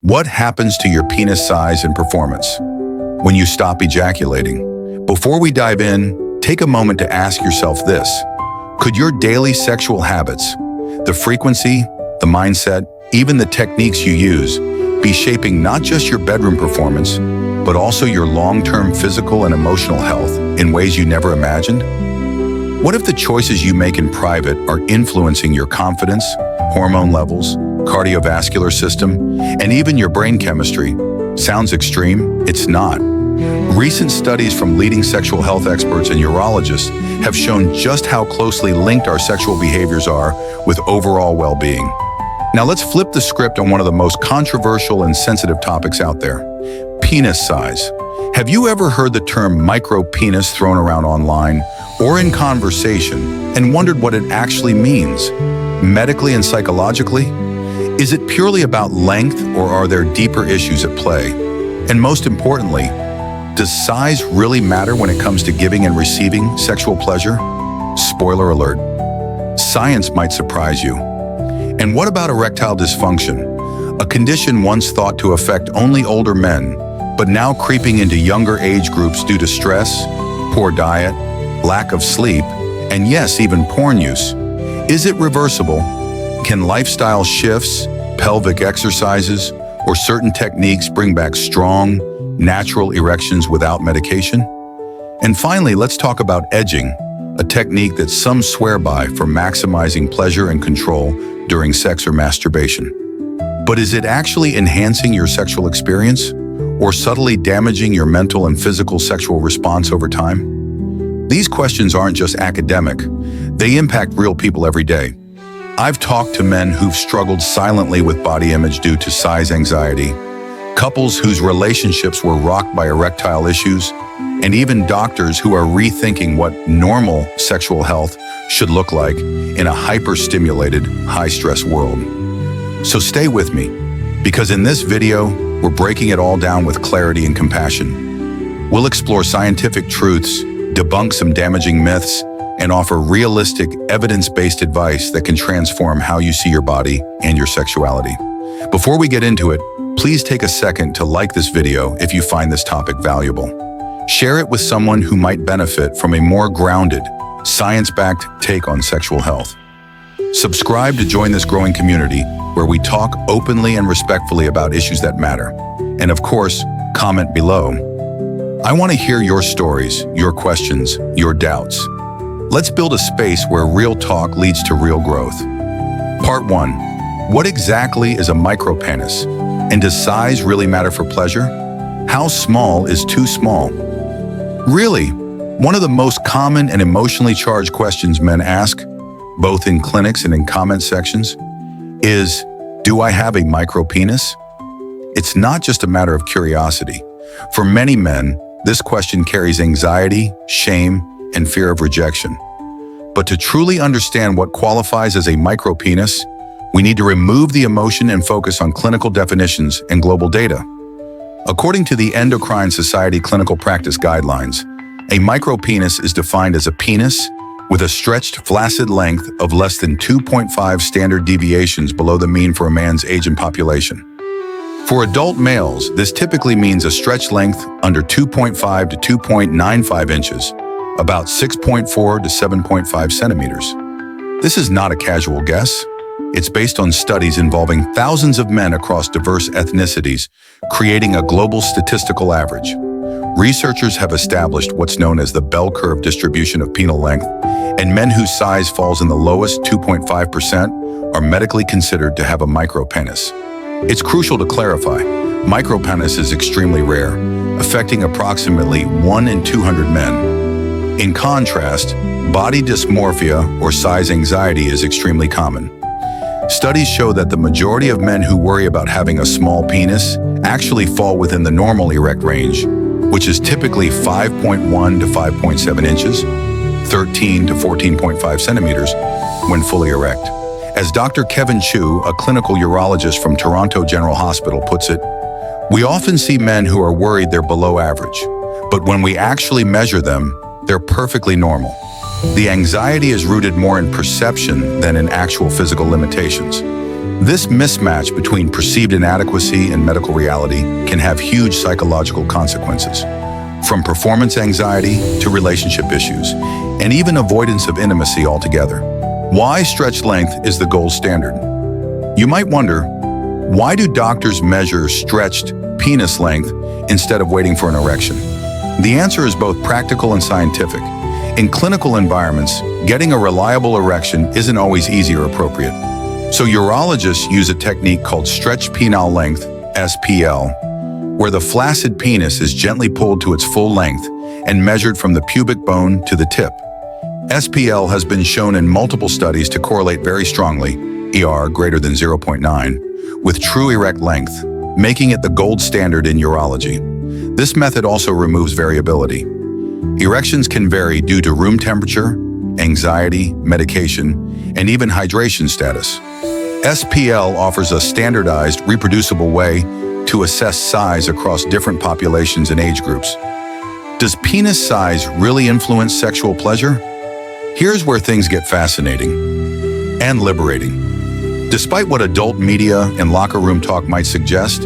What happens to your penis size and performance when you stop ejaculating? Before we dive in, take a moment to ask yourself this. Could your daily sexual habits, the frequency, the mindset, even the techniques you use, be shaping not just your bedroom performance, but also your long-term physical and emotional health in ways you never imagined? What if the choices you make in private are influencing your confidence, hormone levels, cardiovascular system, and even your brain chemistry? Sounds extreme? It's not. Recent studies from leading sexual health experts and urologists have shown just how closely linked our sexual behaviors are with overall well-being. Now let's flip the script on one of the most controversial and sensitive topics out there: penis size. Have you ever heard the term micropenis thrown around online or in conversation and wondered what it actually means, medically and psychologically? Is it purely about length, or are there deeper issues at play? And most importantly, does size really matter when it comes to giving and receiving sexual pleasure? Spoiler alert, science might surprise you. And what about erectile dysfunction, a condition once thought to affect only older men, but now creeping into younger age groups due to stress, poor diet, lack of sleep, and yes, even porn use? Is it reversible? Can lifestyle shifts, pelvic exercises, or certain techniques bring back strong, natural erections without medication? And finally, let's talk about edging, a technique that some swear by for maximizing pleasure and control during sex or masturbation. But is it actually enhancing your sexual experience, or subtly damaging your mental and physical sexual response over time? These questions aren't just academic, they impact real people every day. I've talked to men who've struggled silently with body image due to size anxiety, couples whose relationships were rocked by erectile issues, and even doctors who are rethinking what normal sexual health should look like in a hyper-stimulated, high-stress world. So stay with me, because in this video, we're breaking it all down with clarity and compassion. We'll explore scientific truths, debunk some damaging myths, and offer realistic, evidence-based advice that can transform how you see your body and your sexuality. Before we get into it, please take a second to like this video if you find this topic valuable. Share it with someone who might benefit from a more grounded, science-backed take on sexual health. Subscribe to join this growing community where we talk openly and respectfully about issues that matter. And of course, comment below. I want to hear your stories, your questions, your doubts. Let's build a space where real talk leads to real growth. Part 1. What exactly is a micropenis? And does size really matter for pleasure? How small is too small? Really, one of the most common and emotionally charged questions men ask, both in clinics and in comment sections, is, do I have a micropenis? It's not just a matter of curiosity. For many men, this question carries anxiety, shame, and fear of rejection. But to truly understand what qualifies as a micropenis, we need to remove the emotion and focus on clinical definitions and global data. According to the Endocrine Society Clinical Practice Guidelines, a micropenis is defined as a penis with a stretched, flaccid length of less than 2.5 standard deviations below the mean for a man's age and population. For adult males, this typically means a stretch length under 2.5 to 2.95 inches, about 6.4 to 7.5 centimeters. This is not a casual guess. It's based on studies involving thousands of men across diverse ethnicities, creating a global statistical average. Researchers have established what's known as the bell curve distribution of penile length, and men whose size falls in the lowest 2.5% are medically considered to have a micropenis. It's crucial to clarify, micropenis is extremely rare, affecting approximately 1 in 200 men. In contrast, body dysmorphia or size anxiety is extremely common. Studies show that the majority of men who worry about having a small penis actually fall within the normal erect range, which is typically 5.1 to 5.7 inches, 13 to 14.5 centimeters, when fully erect. As Dr. Kevin Chu, a clinical urologist from Toronto General Hospital, puts it, we often see men who are worried they're below average, but when we actually measure them, they're perfectly normal. The anxiety is rooted more in perception than in actual physical limitations. This mismatch between perceived inadequacy and medical reality can have huge psychological consequences, from performance anxiety to relationship issues, and even avoidance of intimacy altogether. Why stretch length is the gold standard? You might wonder, why do doctors measure stretched penis length instead of waiting for an erection? The answer is both practical and scientific. In clinical environments, getting a reliable erection isn't always easy or appropriate. So urologists use a technique called stretched penile length, SPL, where the flaccid penis is gently pulled to its full length and measured from the pubic bone to the tip. SPL has been shown in multiple studies to correlate very strongly, ER greater than 0.9, with true erect length, making it the gold standard in urology. This method also removes variability. Erections can vary due to room temperature, anxiety, medication, and even hydration status. SPL offers a standardized, reproducible way to assess size across different populations and age groups. Does penis size really influence sexual pleasure? Here's where things get fascinating and liberating. Despite what adult media and locker room talk might suggest,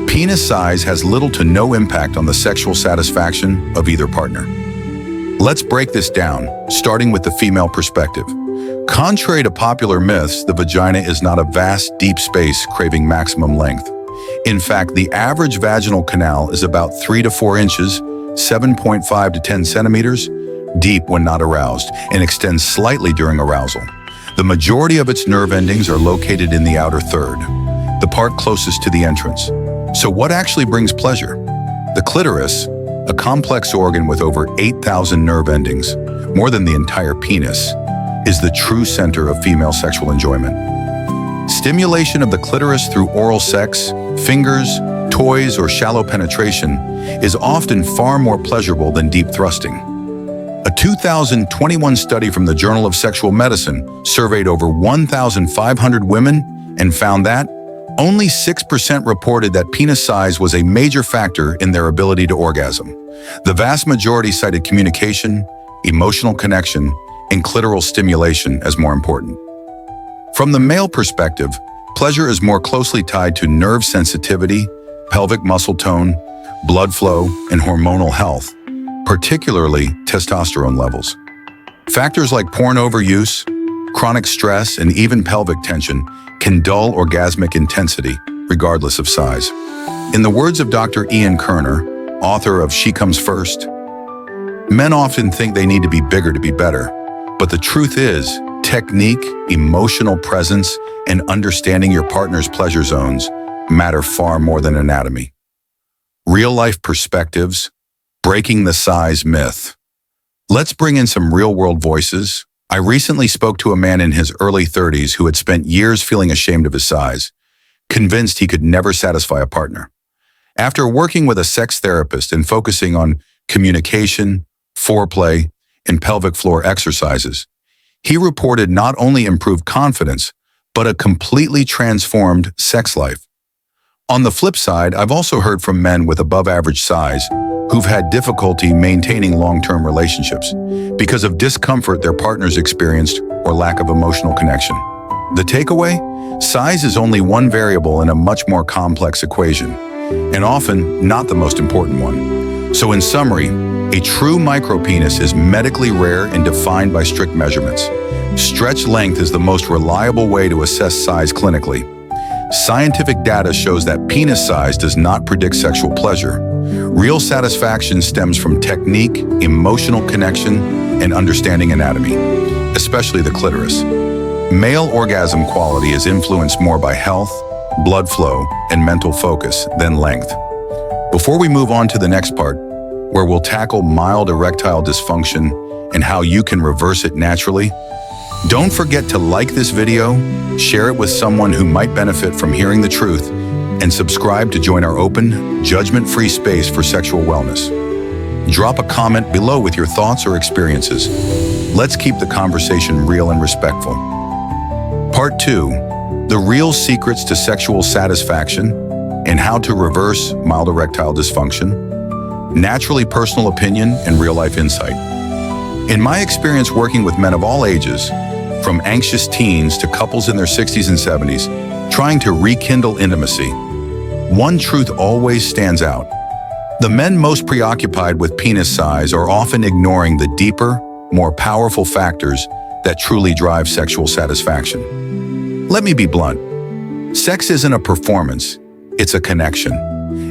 penis size has little to no impact on the sexual satisfaction of either partner. Let's break this down, starting with the female perspective. Contrary to popular myths, the vagina is not a vast, deep space craving maximum length. In fact, the average vaginal canal is about 3 to 4 inches, 7.5 to 10 centimeters, deep when not aroused, and extends slightly during arousal. The majority of its nerve endings are located in the outer third, the part closest to the entrance. So what actually brings pleasure? The clitoris, a complex organ with over 8,000 nerve endings, more than the entire penis, is the true center of female sexual enjoyment. Stimulation of the clitoris through oral sex, fingers, toys, or shallow penetration is often far more pleasurable than deep thrusting. A 2021 study from the Journal of Sexual Medicine surveyed over 1,500 women and found that only 6% reported that penis size was a major factor in their ability to orgasm. The vast majority cited communication, emotional connection, and clitoral stimulation as more important. From the male perspective, pleasure is more closely tied to nerve sensitivity, pelvic muscle tone, blood flow, and hormonal health, particularly testosterone levels. Factors like porn overuse, chronic stress, and even pelvic tension can dull orgasmic intensity, regardless of size. In the words of Dr. Ian Kerner, author of She Comes First, men often think they need to be bigger to be better, but the truth is, technique, emotional presence, and understanding your partner's pleasure zones matter far more than anatomy. Real-life perspectives, breaking the size myth. Let's bring in some real-world voices. I recently spoke to a man in his early 30s who had spent years feeling ashamed of his size, convinced he could never satisfy a partner. After working with a sex therapist and focusing on communication, foreplay, and pelvic floor exercises, he reported not only improved confidence, but a completely transformed sex life. On the flip side, I've also heard from men with above-average size who've had difficulty maintaining long-term relationships because of discomfort their partners experienced or lack of emotional connection. The takeaway? Size is only one variable in a much more complex equation, and often not the most important one. So in summary, a true micropenis is medically rare and defined by strict measurements. Stretch length is the most reliable way to assess size clinically. Scientific data shows that penis size does not predict sexual pleasure. Real satisfaction stems from technique, emotional connection, and understanding anatomy, especially the clitoris. Male orgasm quality is influenced more by health, blood flow, and mental focus than length. Before we move on to the next part, where we'll tackle mild erectile dysfunction and how you can reverse it naturally, don't forget to like this video, share it with someone who might benefit from hearing the truth, and subscribe to join our open, judgment-free space for sexual wellness. Drop a comment below with your thoughts or experiences. Let's keep the conversation real and respectful. Part 2, the real secrets to sexual satisfaction and how to reverse mild erectile dysfunction. Naturally personal opinion and real-life insight. In my experience working with men of all ages, from anxious teens to couples in their 60s and 70s, trying to rekindle intimacy. One truth always stands out. The men most preoccupied with penis size are often ignoring the deeper, more powerful factors that truly drive sexual satisfaction. Let me be blunt. Sex isn't a performance, it's a connection.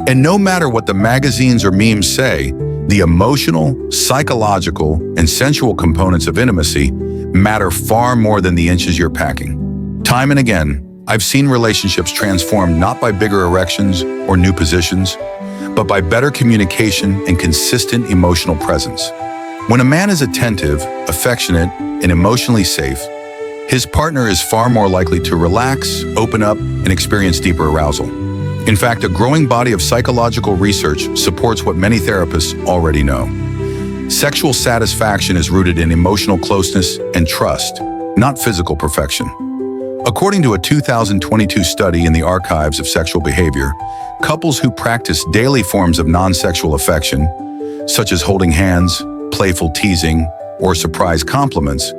And no matter what the magazines or memes say, the emotional, psychological, and sensual components of intimacy matter far more than the inches you're packing. Time and again, I've seen relationships transformed not by bigger erections or new positions, but by better communication and consistent emotional presence. When a man is attentive, affectionate, and emotionally safe, his partner is far more likely to relax, open up, and experience deeper arousal. In fact, a growing body of psychological research supports what many therapists already know. Sexual satisfaction is rooted in emotional closeness and trust, not physical perfection. According to a 2022 study in the Archives of Sexual Behavior, couples who practice daily forms of non-sexual affection, such as holding hands, playful teasing, or surprise compliments,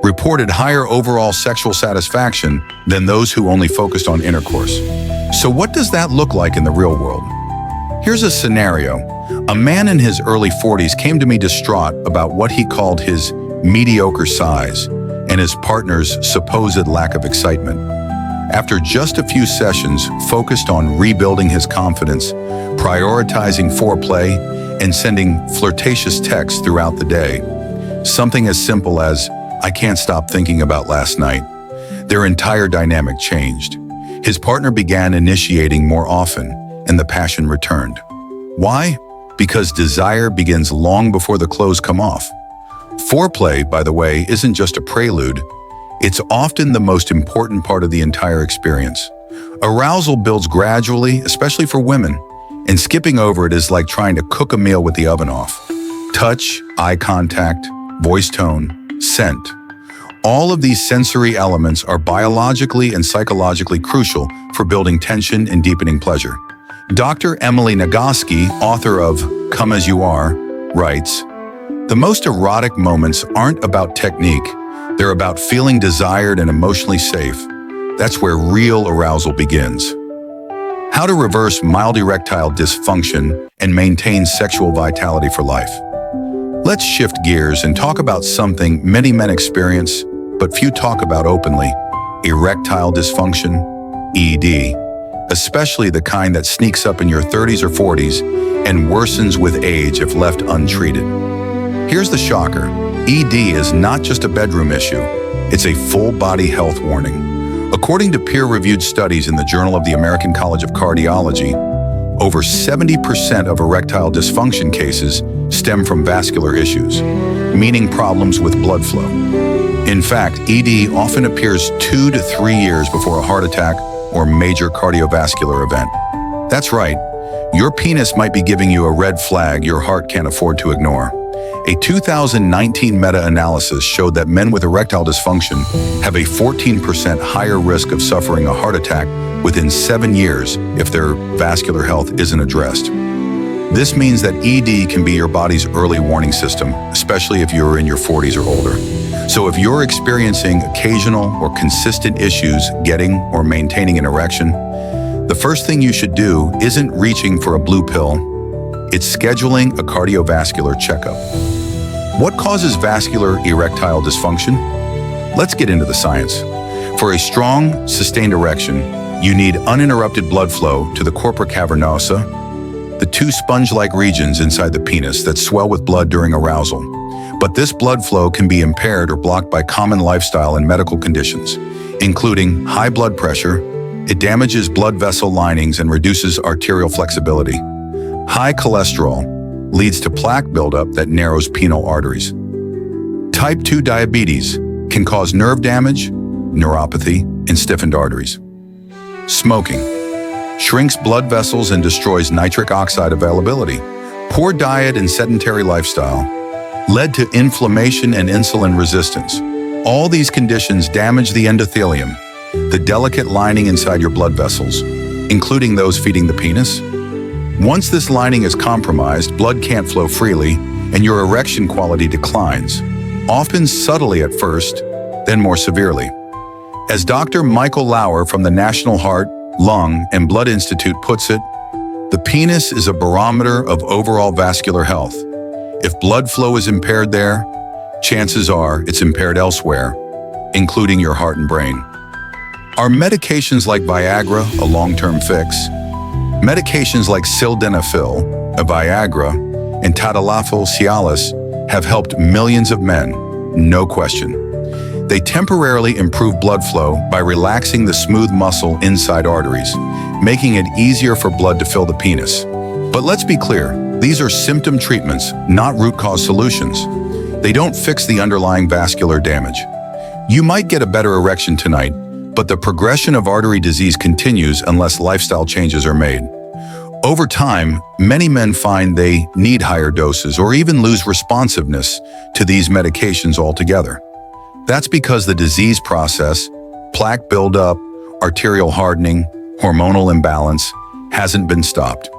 reported higher overall sexual satisfaction than those who only focused on intercourse. So what does that look like in the real world? Here's a scenario. A man in his early 40s came to me distraught about what he called his mediocre size and his partner's supposed lack of excitement. After just a few sessions focused on rebuilding his confidence, prioritizing foreplay, and sending flirtatious texts throughout the day, something as simple as, "I can't stop thinking about last night," their entire dynamic changed. His partner began initiating more often, and the passion returned. Why? Because desire begins long before the clothes come off. Foreplay, by the way, isn't just a prelude. It's often the most important part of the entire experience. Arousal builds gradually, especially for women, and skipping over it is like trying to cook a meal with the oven off. Touch, eye contact, voice tone, scent. All of these sensory elements are biologically and psychologically crucial for building tension and deepening pleasure. Dr. Emily Nagoski, author of Come As You Are, writes, "The most erotic moments aren't about technique. They're about feeling desired and emotionally safe. That's where real arousal begins." How to reverse mild erectile dysfunction and maintain sexual vitality for life. Let's shift gears and talk about something many men experience, but few talk about openly: erectile dysfunction, ED, especially the kind that sneaks up in your 30s or 40s and worsens with age if left untreated. Here's the shocker: ED is not just a bedroom issue, it's a full-body health warning. According to peer-reviewed studies in the Journal of the American College of Cardiology, over 70% of erectile dysfunction cases stem from vascular issues, meaning problems with blood flow. In fact, ED often appears 2 to 3 years before a heart attack or major cardiovascular event. That's right, your penis might be giving you a red flag your heart can't afford to ignore. A 2019 meta-analysis showed that men with erectile dysfunction have a 14% higher risk of suffering a heart attack within 7 years if their vascular health isn't addressed. This means that ED can be your body's early warning system, especially if you're in your 40s or older. So if you're experiencing occasional or consistent issues getting or maintaining an erection, the first thing you should do isn't reaching for a blue pill, it's scheduling a cardiovascular checkup. What causes vascular erectile dysfunction? Let's get into the science. For a strong, sustained erection, you need uninterrupted blood flow to the corpora cavernosa, the 2 sponge-like regions inside the penis that swell with blood during arousal. But this blood flow can be impaired or blocked by common lifestyle and medical conditions, including high blood pressure. It damages blood vessel linings and reduces arterial flexibility. High cholesterol leads to plaque buildup that narrows penile arteries. Type 2 diabetes can cause nerve damage, neuropathy, and stiffened arteries. Smoking shrinks blood vessels and destroys nitric oxide availability. Poor diet and sedentary lifestyle led to inflammation and insulin resistance. All these conditions damage the endothelium, the delicate lining inside your blood vessels, including those feeding the penis. Once this lining is compromised, blood can't flow freely, and your erection quality declines, often subtly at first, then more severely. As Dr. Michael Lauer from the National Heart, Lung, and Blood Institute puts it, the penis is a barometer of overall vascular health. If blood flow is impaired there, chances are it's impaired elsewhere, including your heart and brain. Are medications like Viagra a long-term fix? Medications like sildenafil, a Viagra, and tadalafil Cialis have helped millions of men, no question. They temporarily improve blood flow by relaxing the smooth muscle inside arteries, making it easier for blood to fill the penis. But let's be clear, these are symptom treatments, not root cause solutions. They don't fix the underlying vascular damage. You might get a better erection tonight, but the progression of artery disease continues unless lifestyle changes are made. Over time, many men find they need higher doses or even lose responsiveness to these medications altogether. That's because the disease process, plaque buildup, arterial hardening, hormonal imbalance, hasn't been stopped.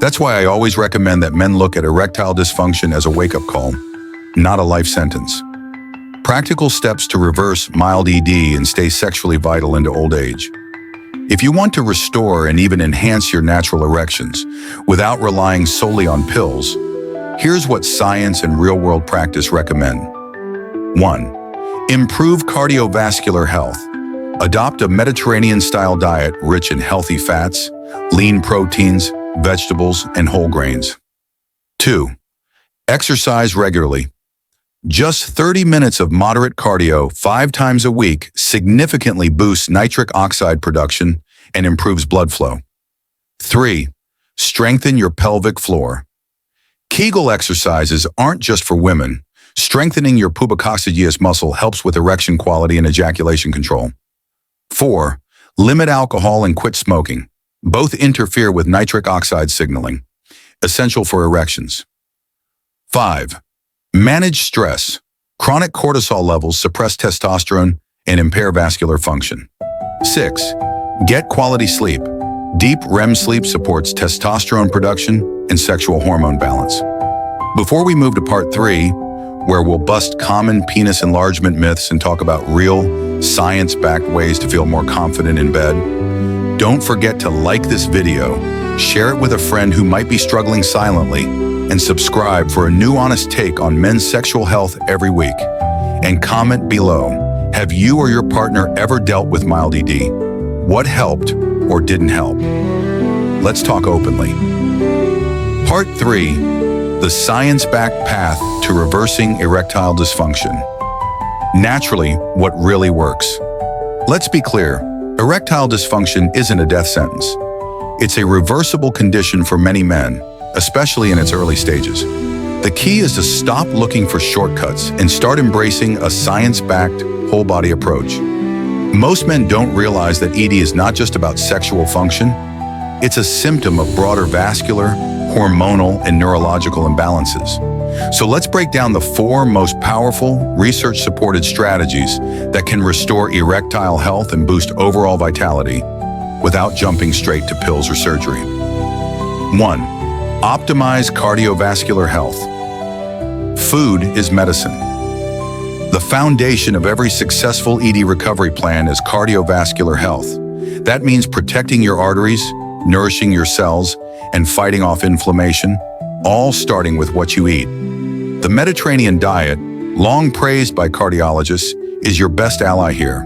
That's why I always recommend that men look at erectile dysfunction as a wake-up call, not a life sentence. Practical steps to reverse mild ED and stay sexually vital into old age. If you want to restore and even enhance your natural erections without relying solely on pills, here's what science and real-world practice recommend. 1. Improve cardiovascular health. Adopt a Mediterranean-style diet rich in healthy fats, lean proteins, vegetables, and whole grains. 2. Exercise regularly. Just 30 minutes of moderate cardio 5 times a week significantly boosts nitric oxide production and improves blood flow. 3. Strengthen your pelvic floor. Kegel exercises aren't just for women. Strengthening your pubococcygeus muscle helps with erection quality and ejaculation control. 4. Limit alcohol and quit smoking. Both interfere with nitric oxide signaling, essential for erections. 5. Manage stress. Chronic cortisol levels suppress testosterone and impair vascular function. 6. Get quality sleep. Deep REM sleep supports testosterone production and sexual hormone balance. Before we move to part 3, where we'll bust common penis enlargement myths and talk about real, science-backed ways to feel more confident in bed, don't forget to like this video, share it with a friend who might be struggling silently, and subscribe for a new honest take on men's sexual health every week. And comment below, have you or your partner ever dealt with mild ED? What helped or didn't help? Let's talk openly. Part 3. The science-backed path to reversing erectile dysfunction. Naturally, what really works. Let's be clear, erectile dysfunction isn't a death sentence. It's a reversible condition for many men, especially in its early stages. The key is to stop looking for shortcuts and start embracing a science-backed, whole-body approach. Most men don't realize that ED is not just about sexual function. It's a symptom of broader vascular, hormonal, and neurological imbalances. So let's break down the 4 most powerful, research-supported strategies that can restore erectile health and boost overall vitality without jumping straight to pills or surgery. 1. Optimize cardiovascular health. Food is medicine. The foundation of every successful ED recovery plan is cardiovascular health. That means protecting your arteries, nourishing your cells, and fighting off inflammation, all starting with what you eat. The Mediterranean diet, long praised by cardiologists, is your best ally here.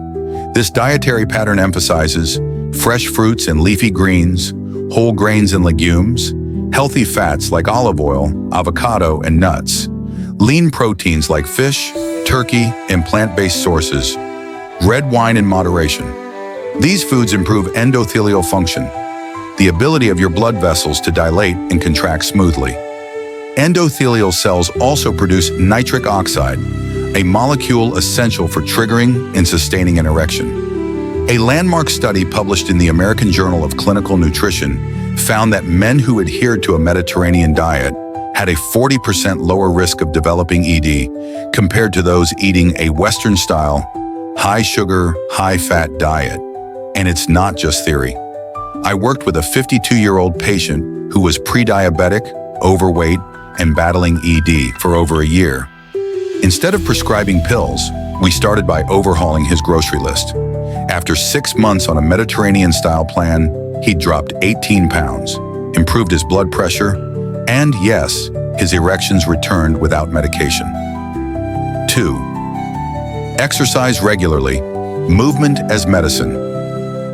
This dietary pattern emphasizes fresh fruits and leafy greens, whole grains and legumes, healthy fats like olive oil, avocado, and nuts, lean proteins like fish, turkey, and plant-based sources, red wine in moderation. These foods improve endothelial function, the ability of your blood vessels to dilate and contract smoothly. Endothelial cells also produce nitric oxide, a molecule essential for triggering and sustaining an erection. A landmark study published in the American Journal of Clinical Nutrition found that men who adhered to a Mediterranean diet had a 40% lower risk of developing ED compared to those eating a Western-style, high-sugar, high-fat diet. And it's not just theory. I worked with a 52-year-old patient who was pre-diabetic, overweight, and battling ED for over a year. Instead of prescribing pills, we started by overhauling his grocery list. After 6 months on a Mediterranean-style plan, he dropped 18 pounds, improved his blood pressure, and yes, his erections returned without medication. 2. Exercise regularly. Movement as medicine.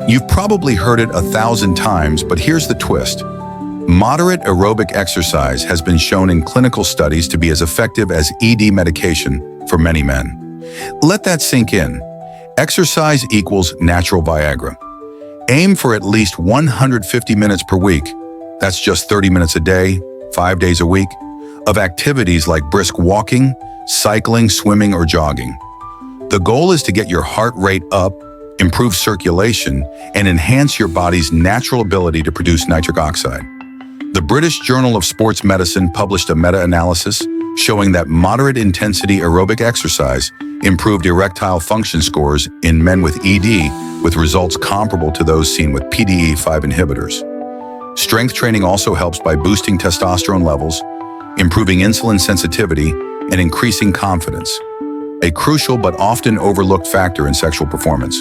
You've probably heard it 1,000 times, but here's the twist. Moderate aerobic exercise has been shown in clinical studies to be as effective as ED medication for many men. Let that sink in. Exercise equals natural Viagra. Aim for at least 150 minutes per week. That's just 30 minutes a day, 5 days a week, of activities like brisk walking, cycling, swimming, or jogging. The goal is to get your heart rate up, improve circulation, and enhance your body's natural ability to produce nitric oxide. The British Journal of Sports Medicine published a meta-analysis showing that moderate-intensity aerobic exercise improved erectile function scores in men with ED, with results comparable to those seen with PDE5 inhibitors. Strength training also helps by boosting testosterone levels, improving insulin sensitivity, and increasing confidence, a crucial but often overlooked factor in sexual performance.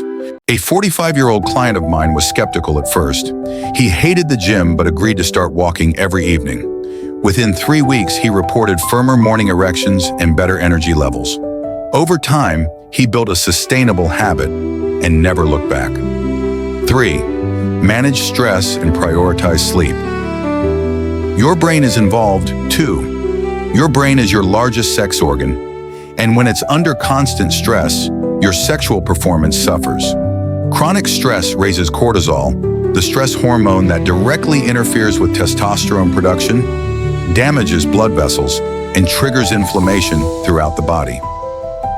A 45-year-old client of mine was skeptical at first. He hated the gym but agreed to start walking every evening. Within 3 weeks, he reported firmer morning erections and better energy levels. Over time, he built a sustainable habit and never looked back. 3. Manage stress and prioritize sleep. Your brain is involved, too. Your brain is your largest sex organ, and when it's under constant stress, your sexual performance suffers. Chronic stress raises cortisol, the stress hormone that directly interferes with testosterone production, damages blood vessels, and triggers inflammation throughout the body.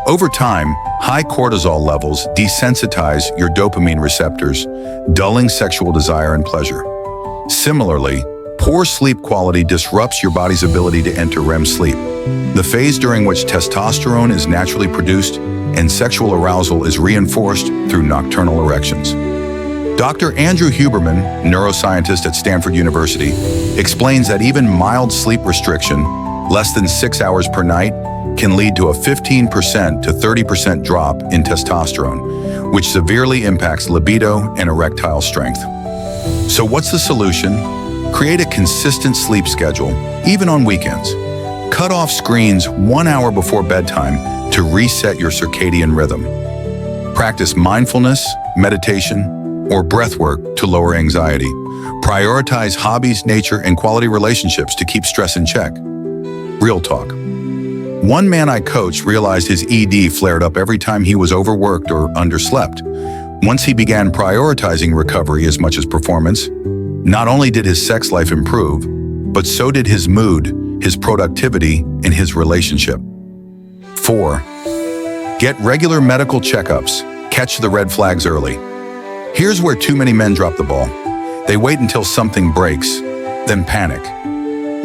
Over time, high cortisol levels desensitize your dopamine receptors, dulling sexual desire and pleasure. Similarly, poor sleep quality disrupts your body's ability to enter REM sleep, the phase during which testosterone is naturally produced and sexual arousal is reinforced through nocturnal erections. Dr. Andrew Huberman, neuroscientist at Stanford University, explains that even mild sleep restriction, less than 6 hours per night, can lead to a 15% to 30% drop in testosterone, which severely impacts libido and erectile strength. So what's the solution? Create a consistent sleep schedule, even on weekends. Cut off screens 1 hour before bedtime to reset your circadian rhythm. Practice mindfulness, meditation, or breath work to lower anxiety. Prioritize hobbies, nature, and quality relationships to keep stress in check. Real talk. One man I coached realized his ED flared up every time he was overworked or underslept. Once he began prioritizing recovery as much as performance, not only did his sex life improve, but so did his mood, his productivity, and his relationship. 4. Get regular medical checkups. Catch the red flags early. Here's where too many men drop the ball. They wait until something breaks, then panic.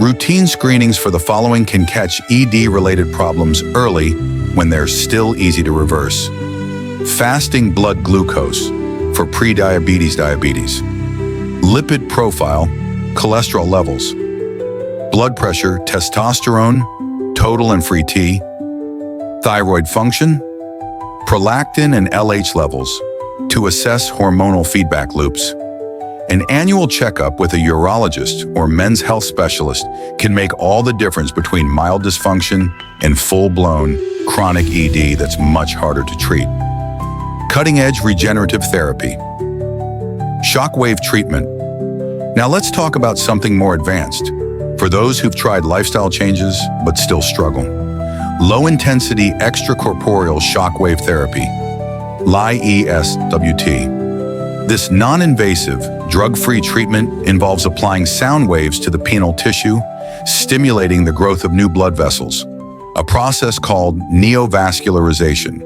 Routine screenings for the following can catch ED-related problems early when they're still easy to reverse. Fasting blood glucose for pre-diabetes diabetes. Lipid profile, cholesterol levels. Blood pressure, testosterone, total and free T. Thyroid function, prolactin and LH levels to assess hormonal feedback loops. An annual checkup with a urologist or men's health specialist can make all the difference between mild dysfunction and full-blown chronic ED that's much harder to treat. Cutting-edge regenerative therapy. Shockwave treatment. Now let's talk about something more advanced. For those who've tried lifestyle changes but still struggle. Low-intensity extracorporeal shockwave therapy, LIESWT. This non-invasive, drug-free treatment involves applying sound waves to the penile tissue, stimulating the growth of new blood vessels, a process called neovascularization.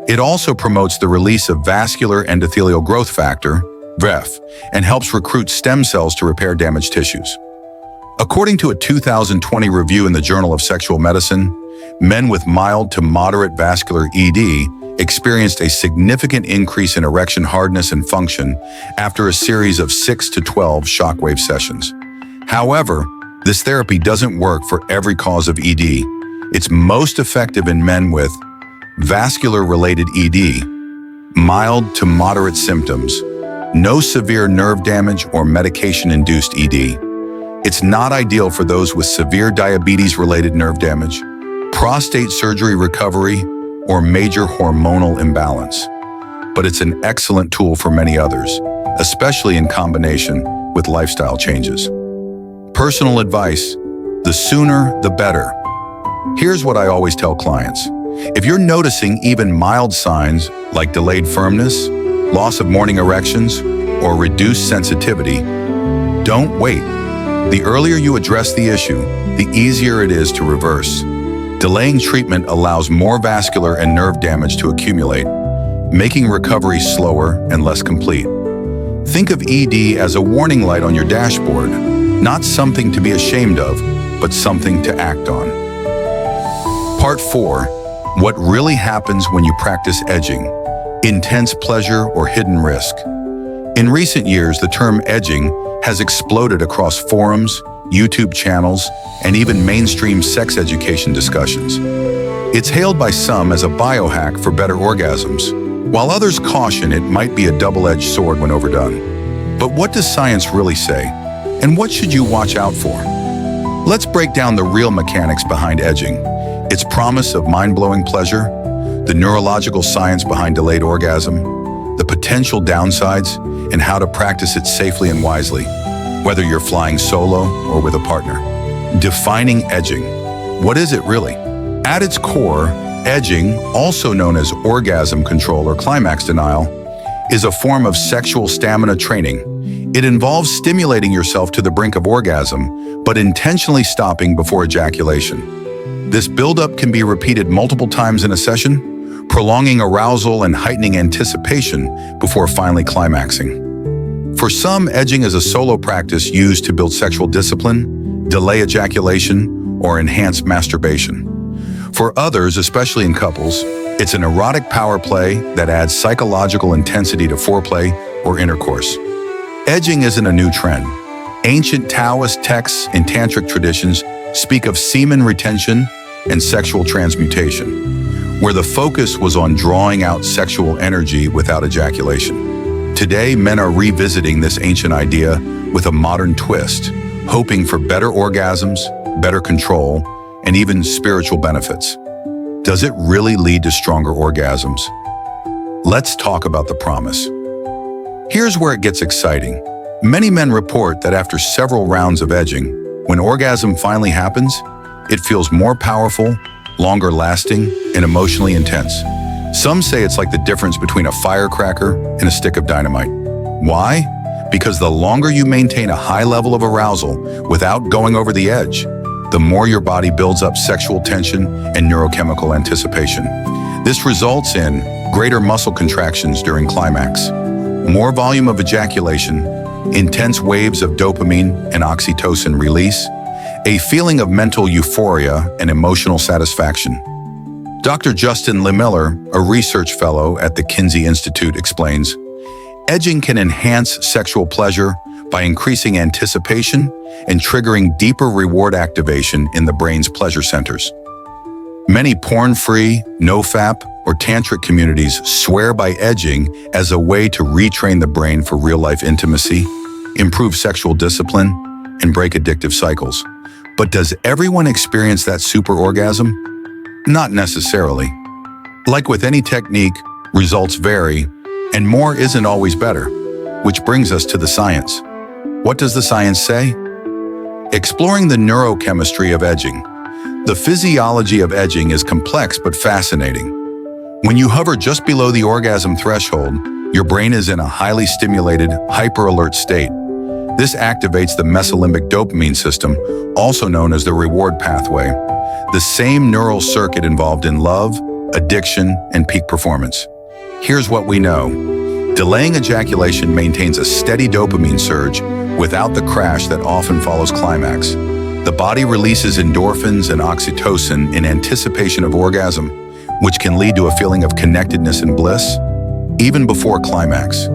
It also promotes the release of vascular endothelial growth factor, VEF, and helps recruit stem cells to repair damaged tissues. According to a 2020 review in the Journal of Sexual Medicine, men with mild to moderate vascular ED experienced a significant increase in erection hardness and function after a series of 6 to 12 shockwave sessions. However, this therapy doesn't work for every cause of ED. It's most effective in men with vascular-related ED, mild to moderate symptoms, no severe nerve damage or medication-induced ED. It's not ideal for those with severe diabetes-related nerve damage, prostate surgery recovery, or major hormonal imbalance. But it's an excellent tool for many others, especially in combination with lifestyle changes. Personal advice: the sooner, the better. Here's what I always tell clients. If you're noticing even mild signs like delayed firmness, loss of morning erections, or reduced sensitivity, don't wait. The earlier you address the issue, the easier it is to reverse. Delaying treatment allows more vascular and nerve damage to accumulate, making recovery slower and less complete. Think of ED as a warning light on your dashboard, not something to be ashamed of, but something to act on. Part 4. What really happens when you practice edging? Intense pleasure or hidden risk? In recent years, the term edging has exploded across forums, YouTube channels, and even mainstream sex education discussions. It's hailed by some as a biohack for better orgasms, while others caution it might be a double-edged sword when overdone. But what does science really say? And what should you watch out for? Let's break down the real mechanics behind edging, its promise of mind-blowing pleasure, the neurological science behind delayed orgasm, the potential downsides, and how to practice it safely and wisely, whether you're flying solo or with a partner. Defining edging. What is it really? At its core, edging, also known as orgasm control or climax denial, is a form of sexual stamina training. It involves stimulating yourself to the brink of orgasm, but intentionally stopping before ejaculation. This buildup can be repeated multiple times in a session, prolonging arousal and heightening anticipation before finally climaxing. For some, edging is a solo practice used to build sexual discipline, delay ejaculation, or enhance masturbation. For others, especially in couples, it's an erotic power play that adds psychological intensity to foreplay or intercourse. Edging isn't a new trend. Ancient Taoist texts and tantric traditions speak of semen retention and sexual transmutation, where the focus was on drawing out sexual energy without ejaculation. Today, men are revisiting this ancient idea with a modern twist, hoping for better orgasms, better control, and even spiritual benefits. Does it really lead to stronger orgasms? Let's talk about the promise. Here's where it gets exciting. Many men report that after several rounds of edging, when orgasm finally happens, it feels more powerful, longer lasting, and emotionally intense. Some say it's like the difference between a firecracker and a stick of dynamite. Why? Because the longer you maintain a high level of arousal without going over the edge, the more your body builds up sexual tension and neurochemical anticipation. This results in greater muscle contractions during climax, more volume of ejaculation, intense waves of dopamine and oxytocin release, a feeling of mental euphoria and emotional satisfaction. Dr. Justin Lemiller, a research fellow at the Kinsey Institute, explains, edging can enhance sexual pleasure by increasing anticipation and triggering deeper reward activation in the brain's pleasure centers. Many porn-free, no-fap, or tantric communities swear by edging as a way to retrain the brain for real-life intimacy, improve sexual discipline, and break addictive cycles. But does everyone experience that super orgasm? Not necessarily. Like with any technique, results vary, and more isn't always better, which brings us to the science. What does the science say? Exploring the neurochemistry of edging. The physiology of edging is complex but fascinating. When you hover just below the orgasm threshold, your brain is in a highly stimulated, hyper-alert state. This activates the mesolimbic dopamine system, also known as the reward pathway, the same neural circuit involved in love, addiction, and peak performance. Here's what we know. Delaying ejaculation maintains a steady dopamine surge without the crash that often follows climax. The body releases endorphins and oxytocin in anticipation of orgasm, which can lead to a feeling of connectedness and bliss, even before climax.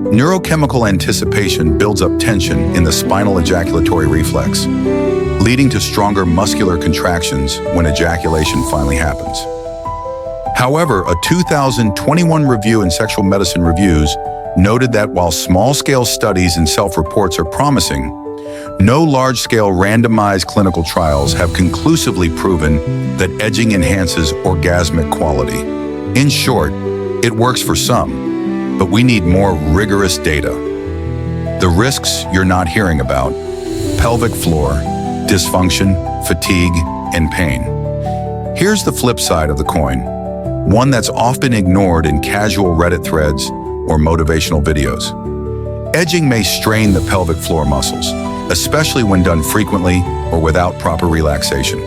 Neurochemical anticipation builds up tension in the spinal ejaculatory reflex, leading to stronger muscular contractions when ejaculation finally happens. However, a 2021 review in Sexual Medicine Reviews noted that while small-scale studies and self-reports are promising, no large-scale randomized clinical trials have conclusively proven that edging enhances orgasmic quality. In short, it works for some, but we need more rigorous data. The risks you're not hearing about: pelvic floor, dysfunction, fatigue, and pain. Here's the flip side of the coin, one that's often ignored in casual Reddit threads or motivational videos. Edging may strain the pelvic floor muscles, especially when done frequently or without proper relaxation.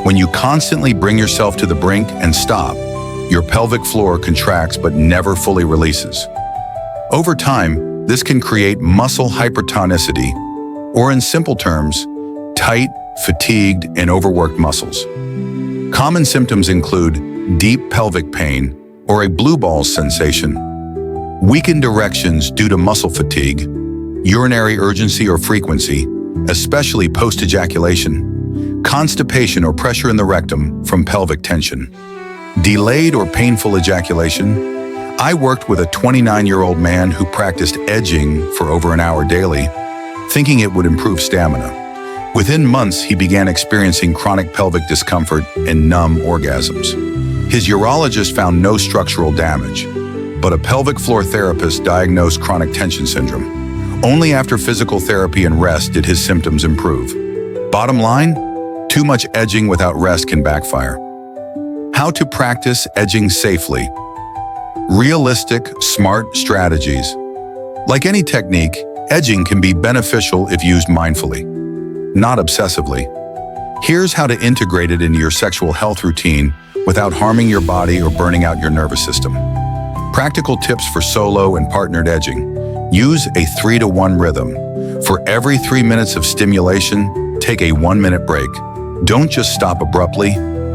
When you constantly bring yourself to the brink and stop, your pelvic floor contracts but never fully releases. Over time, this can create muscle hypertonicity, or in simple terms, tight, fatigued, and overworked muscles. Common symptoms include deep pelvic pain or a blue balls sensation, weakened erections due to muscle fatigue, urinary urgency or frequency, especially post-ejaculation, constipation or pressure in the rectum from pelvic tension, delayed or painful ejaculation. I worked with a 29-year-old man who practiced edging for over an hour daily, thinking it would improve stamina. Within months, he began experiencing chronic pelvic discomfort and numb orgasms. His urologist found no structural damage, but a pelvic floor therapist diagnosed chronic tension syndrome. Only after physical therapy and rest did his symptoms improve. Bottom line, too much edging without rest can backfire. How to practice edging safely. Realistic, smart strategies. Like any technique, edging can be beneficial if used mindfully, not obsessively. Here's how to integrate it into your sexual health routine without harming your body or burning out your nervous system. Practical tips for solo and partnered edging. Use a 3-to-1 rhythm. For every 3 minutes of stimulation, take a 1-minute break. Don't just stop abruptly.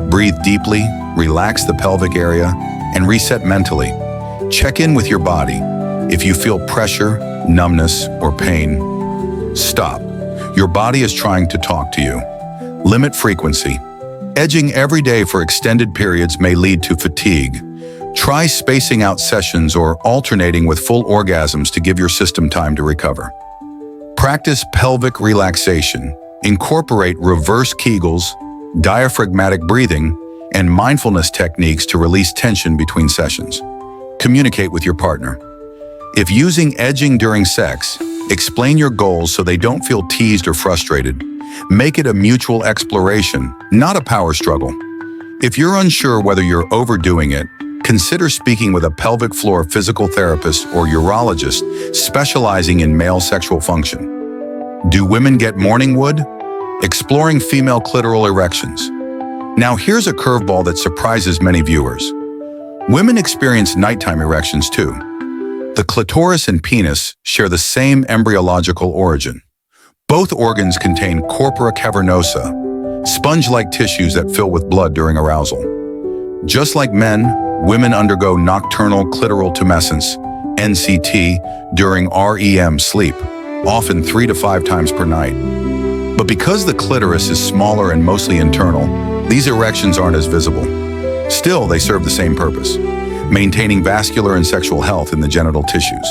Breathe deeply, relax the pelvic area, and reset mentally. Check in with your body. If you feel pressure, numbness, or pain, stop. Your body is trying to talk to you. Limit frequency. Edging every day for extended periods may lead to fatigue. Try spacing out sessions or alternating with full orgasms to give your system time to recover. Practice pelvic relaxation. Incorporate reverse Kegels, diaphragmatic breathing, and mindfulness techniques to release tension between sessions. Communicate with your partner. If using edging during sex, explain your goals so they don't feel teased or frustrated. Make it a mutual exploration, not a power struggle. If you're unsure whether you're overdoing it, consider speaking with a pelvic floor physical therapist or urologist specializing in male sexual function. Do women get morning wood? Exploring female clitoral erections. Now here's a curveball that surprises many viewers. Women experience nighttime erections too. The clitoris and penis share the same embryological origin. Both organs contain corpora cavernosa, sponge-like tissues that fill with blood during arousal. Just like men, women undergo nocturnal clitoral tumescence, NCT, during REM sleep, often 3 to 5 times per night. But because the clitoris is smaller and mostly internal, these erections aren't as visible. Still, they serve the same purpose, maintaining vascular and sexual health in the genital tissues.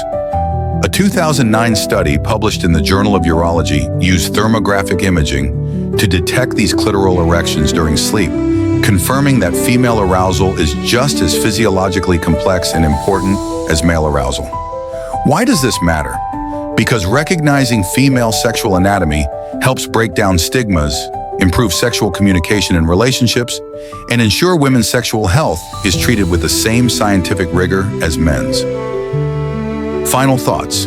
A 2009 study published in the Journal of Urology used thermographic imaging to detect these clitoral erections during sleep, confirming that female arousal is just as physiologically complex and important as male arousal. Why does this matter? Because recognizing female sexual anatomy helps break down stigmas, improve sexual communication in relationships, and ensure women's sexual health is treated with the same scientific rigor as men's. Final thoughts.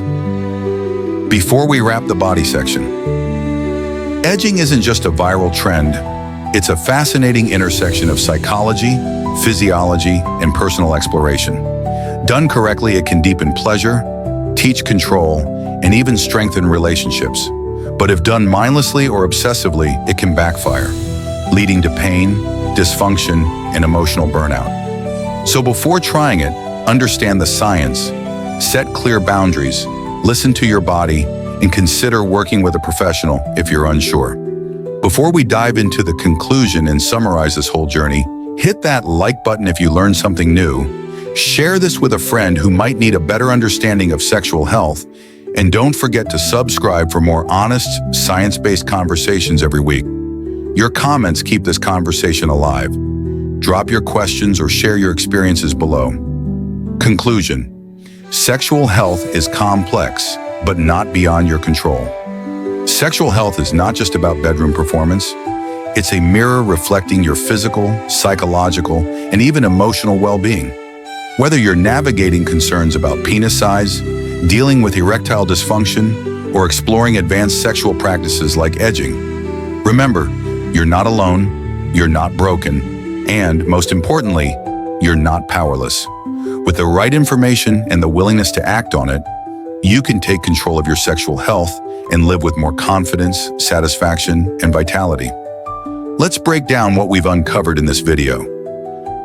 Before we wrap the body section, edging isn't just a viral trend. It's a fascinating intersection of psychology, physiology, and personal exploration. Done correctly, it can deepen pleasure, teach control, and even strengthen relationships. But if done mindlessly or obsessively, it can backfire, leading to pain, dysfunction, and emotional burnout. So before trying it, understand the science, set clear boundaries, listen to your body, and consider working with a professional if you're unsure. Before we dive into the conclusion and summarize this whole journey, Hit that like button if you learned something new. Share this with a friend who might need a better understanding of sexual health. And don't forget to subscribe for more honest, science-based conversations every week. Your comments keep this conversation alive. Drop your questions or share your experiences below. Conclusion: sexual health is complex, but not beyond your control. Sexual health is not just about bedroom performance. It's a mirror reflecting your physical, psychological, and even emotional well-being. Whether you're navigating concerns about penis size, dealing with erectile dysfunction, or exploring advanced sexual practices like edging, remember, you're not alone, you're not broken, and, most importantly, you're not powerless. With the right information and the willingness to act on it, you can take control of your sexual health and live with more confidence, satisfaction, and vitality. Let's break down what we've uncovered in this video.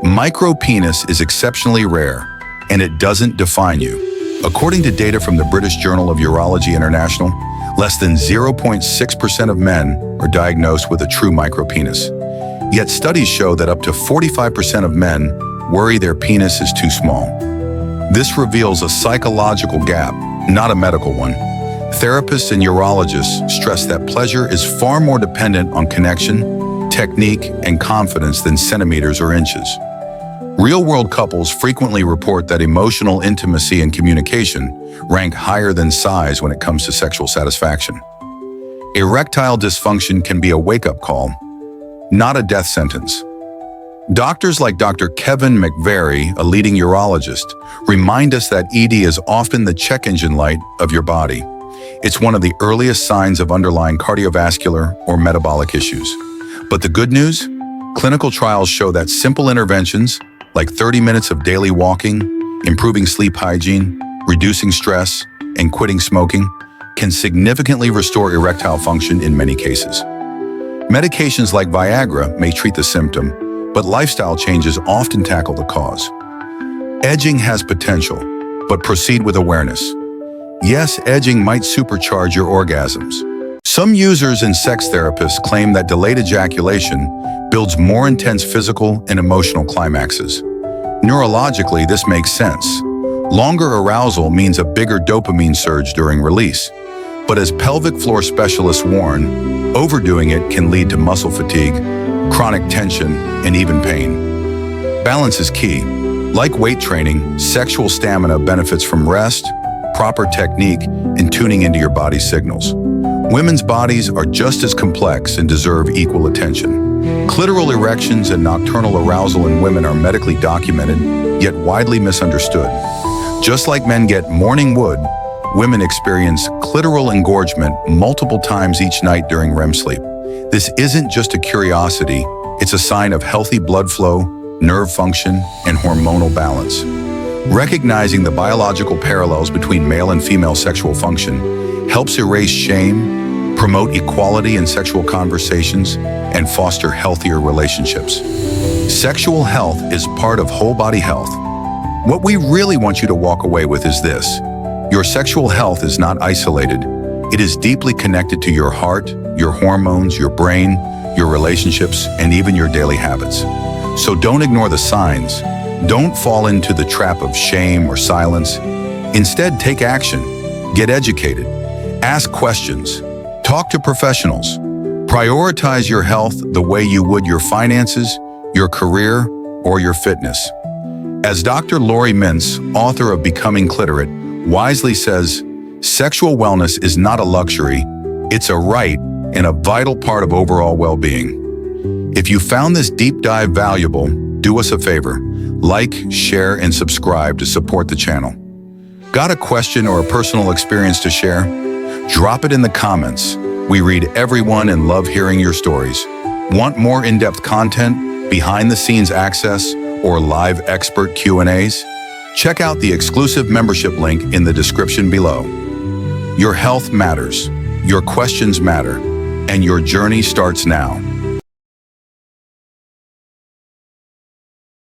Micropenis is exceptionally rare, and it doesn't define you. According to data from the British Journal of Urology International, less than 0.6% of men are diagnosed with a true micropenis. Yet studies show that up to 45% of men worry their penis is too small. This reveals a psychological gap, not a medical one. Therapists and urologists stress that pleasure is far more dependent on connection, technique, and confidence than centimeters or inches. Real-world couples frequently report that emotional intimacy and communication rank higher than size when it comes to sexual satisfaction. Erectile dysfunction can be a wake-up call, not a death sentence. Doctors like Dr. Kevin McVary, a leading urologist, remind us that ED is often the check engine light of your body. It's one of the earliest signs of underlying cardiovascular or metabolic issues. But the good news? Clinical trials show that simple interventions, like 30 minutes of daily walking, improving sleep hygiene, reducing stress, and quitting smoking, can significantly restore erectile function in many cases. Medications like Viagra may treat the symptom, but lifestyle changes often tackle the cause. Edging has potential, but proceed with awareness. Yes, edging might supercharge your orgasms. Some users and sex therapists claim that delayed ejaculation builds more intense physical and emotional climaxes. Neurologically, this makes sense. Longer arousal means a bigger dopamine surge during release. But as pelvic floor specialists warn, overdoing it can lead to muscle fatigue, chronic tension, and even pain. Balance is key. Like weight training, sexual stamina benefits from rest, proper technique, and tuning into your body's signals. Women's bodies are just as complex and deserve equal attention. Clitoral erections and nocturnal arousal in women are medically documented, yet widely misunderstood. Just like men get morning wood, women experience clitoral engorgement multiple times each night during REM sleep. This isn't just a curiosity, it's a sign of healthy blood flow, nerve function, and hormonal balance. Recognizing the biological parallels between male and female sexual function helps erase shame, promote equality in sexual conversations, and foster healthier relationships. Sexual health is part of whole body health. What we really want you to walk away with is this: your sexual health is not isolated. It is deeply connected to your heart, your hormones, your brain, your relationships, and even your daily habits. So don't ignore the signs. Don't fall into the trap of shame or silence. Instead, take action. Get educated. Ask questions. Talk to professionals. Prioritize your health the way you would your finances, your career, or your fitness. As Dr. Lori Mintz, author of Becoming Clitorate, wisely says, sexual wellness is not a luxury, it's a right and a vital part of overall well-being. If you found this deep dive valuable, do us a favor. Like, share, and subscribe to support the channel. Got a question or a personal experience to share? Drop it in the comments. We read everyone and love hearing your stories. Want more in-depth content, behind-the-scenes access, or live expert Q&As? Check out the exclusive membership link in the description below. Your health matters, your questions matter, and your journey starts now.